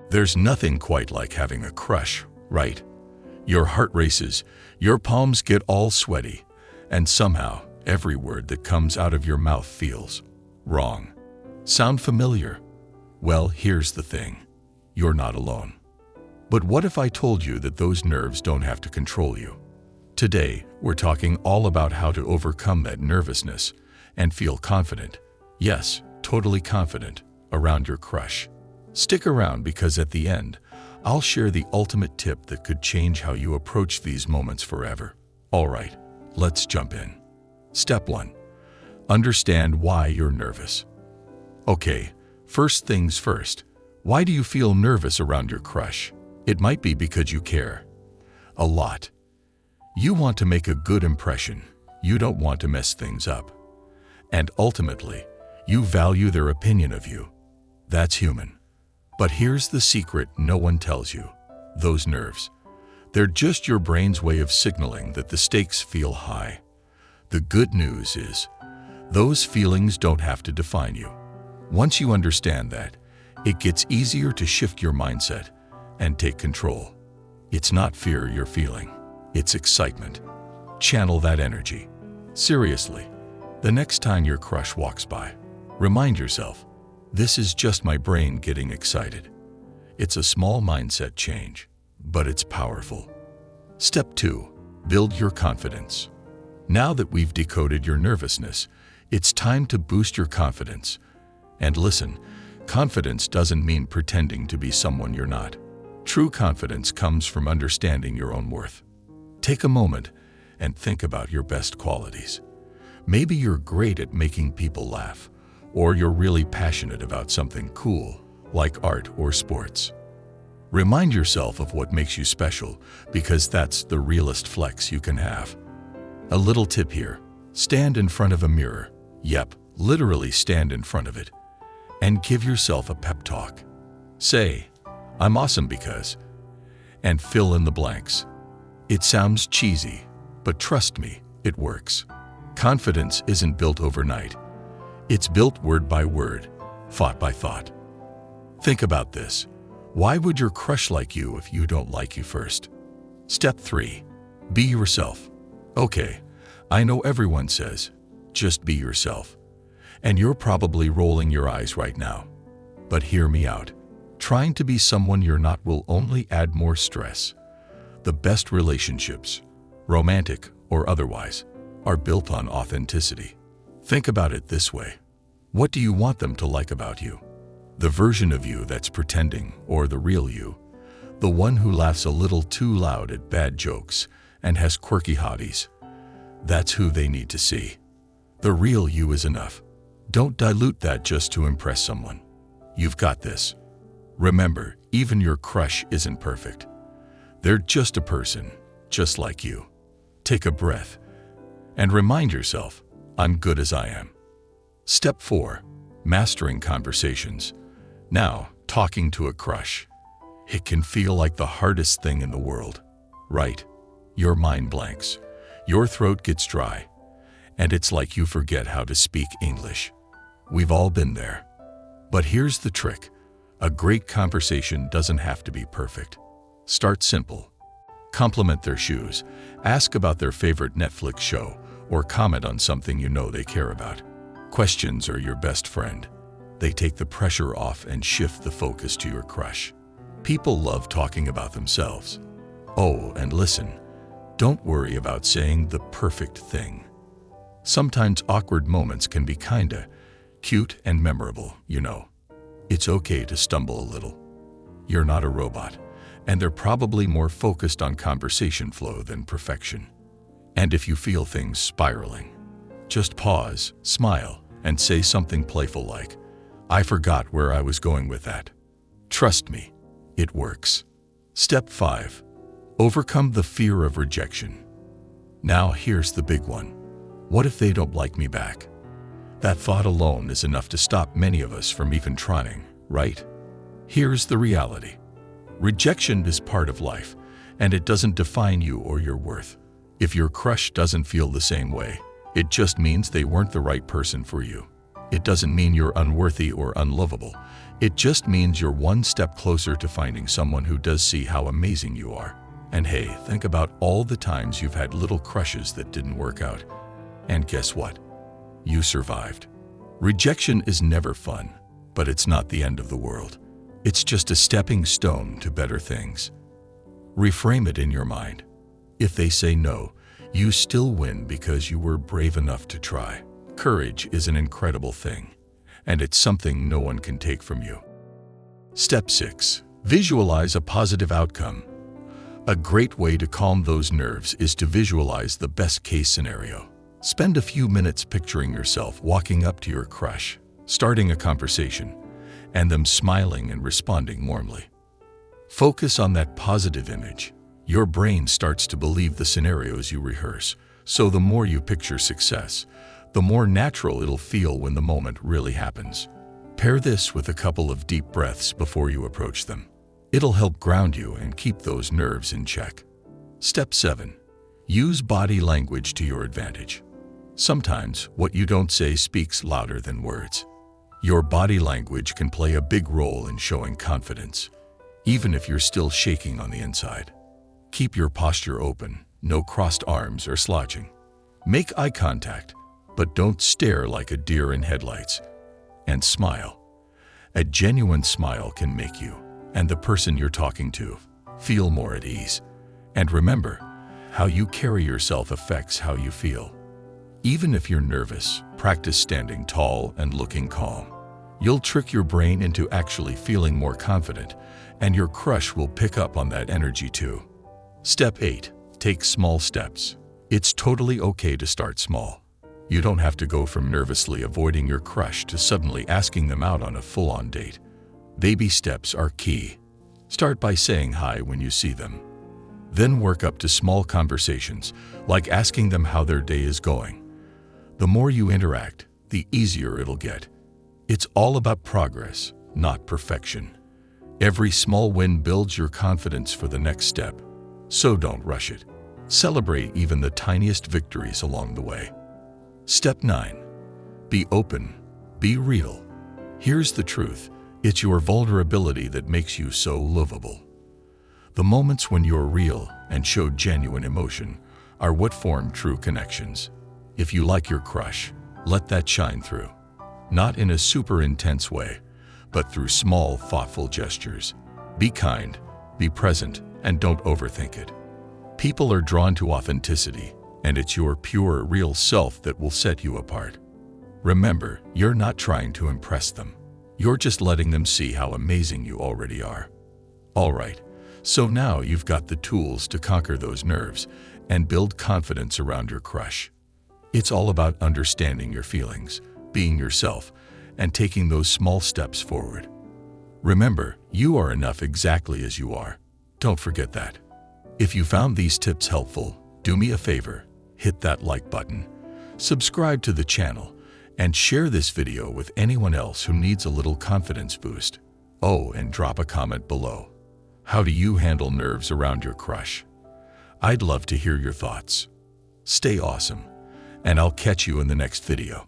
There's nothing quite like having a crush, right? Your heart races, your palms get all sweaty, and somehow every word that comes out of your mouth feels wrong. Sound familiar? Well, here's the thing. You're not alone. But what if I told you that those nerves don't have to control you? Today, we're talking all about how to overcome that nervousness and feel confident, yes, totally confident, around your crush. Stick around because at the end, I'll share the ultimate tip that could change how you approach these moments forever. All right, let's jump in. Step 1. Understand why you're nervous. Okay, first things first. Why do you feel nervous around your crush? It might be because you care. A lot. You want to make a good impression. You don't want to mess things up. And ultimately, you value their opinion of you. That's human. But here's the secret no one tells you. Those nerves. They're just your brain's way of signaling that the stakes feel high. The good news is, those feelings don't have to define you. Once you understand that, it gets easier to shift your mindset and take control. It's not fear you're feeling, it's excitement. Channel that energy. Seriously, the next time your crush walks by, remind yourself, this is just my brain getting excited. It's a small mindset change, but it's powerful. Step 2. Build your confidence. Now that we've decoded your nervousness, it's time to boost your confidence. And listen, confidence doesn't mean pretending to be someone you're not. True confidence comes from understanding your own worth. Take a moment and think about your best qualities. Maybe you're great at making people laugh, or you're really passionate about something cool, like art or sports. Remind yourself of what makes you special, because that's the realest flex you can have. A little tip here, stand in front of a mirror. Yep, literally stand in front of it. And give yourself a pep talk. Say, I'm awesome because, and fill in the blanks. It sounds cheesy, but trust me, it works. Confidence isn't built overnight. It's built word by word, thought by thought. Think about this. Why would your crush like you if you don't like you first? Step 3. Be yourself. Okay, I know everyone says, just be yourself. And you're probably rolling your eyes right now. But hear me out. Trying to be someone you're not will only add more stress. The best relationships, romantic or otherwise, are built on authenticity. Think about it this way. What do you want them to like about you? The version of you that's pretending, or the real you? The one who laughs a little too loud at bad jokes and has quirky hobbies? That's who they need to see. The real you is enough. Don't dilute that just to impress someone. You've got this. Remember, even your crush isn't perfect. They're just a person, just like you. Take a breath and remind yourself, I'm good as I am. Step 4. Mastering conversations. Now, talking to a crush. It can feel like the hardest thing in the world, right? Your mind blanks, your throat gets dry, and it's like you forget how to speak English. We've all been there. But here's the trick. A great conversation doesn't have to be perfect. Start simple. Compliment their shoes, ask about their favorite Netflix show, or comment on something you know they care about. Questions are your best friend. They take the pressure off and shift the focus to your crush. People love talking about themselves. Oh, and listen, don't worry about saying the perfect thing. Sometimes awkward moments can be kinda cute and memorable, you know. It's okay to stumble a little. You're not a robot, and they're probably more focused on conversation flow than perfection. And if you feel things spiraling, just pause, smile, and say something playful like, I forgot where I was going with that. Trust me, it works. Step 5. Overcome the fear of rejection. Now here's the big one. What if they don't like me back? That thought alone is enough to stop many of us from even trying, right? Here's the reality. Rejection is part of life, and it doesn't define you or your worth. If your crush doesn't feel the same way, it just means they weren't the right person for you. It doesn't mean you're unworthy or unlovable. It just means you're one step closer to finding someone who does see how amazing you are. And hey, think about all the times you've had little crushes that didn't work out. And guess what? You survived. Rejection is never fun, but it's not the end of the world. It's just a stepping stone to better things. Reframe it in your mind. If they say no, you still win because you were brave enough to try. Courage is an incredible thing, and it's something no one can take from you. Step 6. Visualize a positive outcome. A great way to calm those nerves is to visualize the best-case scenario. Spend a few minutes picturing yourself walking up to your crush, starting a conversation, and them smiling and responding warmly. Focus on that positive image. Your brain starts to believe the scenarios you rehearse, so the more you picture success, the more natural it'll feel when the moment really happens. Pair this with a couple of deep breaths before you approach them. It'll help ground you and keep those nerves in check. Step 7. Use body language to your advantage. Sometimes what you don't say speaks louder than words. Your body language can play a big role in showing confidence, even if you're still shaking on the inside. Keep your posture open, no crossed arms or slouching. Make eye contact, but don't stare like a deer in headlights. And smile. A genuine smile can make you, and the person you're talking to, feel more at ease. And remember, how you carry yourself affects how you feel. Even if you're nervous, practice standing tall and looking calm. You'll trick your brain into actually feeling more confident, and your crush will pick up on that energy too. Step 8. Take small steps. It's totally okay to start small. You don't have to go from nervously avoiding your crush to suddenly asking them out on a full-on date. Baby steps are key. Start by saying hi when you see them. Then work up to small conversations, like asking them how their day is going. The more you interact, the easier it'll get. It's all about progress, not perfection. Every small win builds your confidence for the next step, so don't rush it. Celebrate even the tiniest victories along the way. Step 9. Be open. Be real. Here's the truth. It's your vulnerability that makes you so lovable. The moments when you're real and show genuine emotion are what form true connections. If you like your crush, let that shine through. Not in a super intense way, but through small, thoughtful gestures. Be kind, be present, and don't overthink it. People are drawn to authenticity, and it's your pure, real self that will set you apart. Remember, you're not trying to impress them. You're just letting them see how amazing you already are. All right, so now you've got the tools to conquer those nerves and build confidence around your crush. It's all about understanding your feelings, being yourself, and taking those small steps forward. Remember, you are enough exactly as you are. Don't forget that. If you found these tips helpful, do me a favor, hit that like button, subscribe to the channel, and share this video with anyone else who needs a little confidence boost. Oh, and drop a comment below. How do you handle nerves around your crush? I'd love to hear your thoughts. Stay awesome, and I'll catch you in the next video.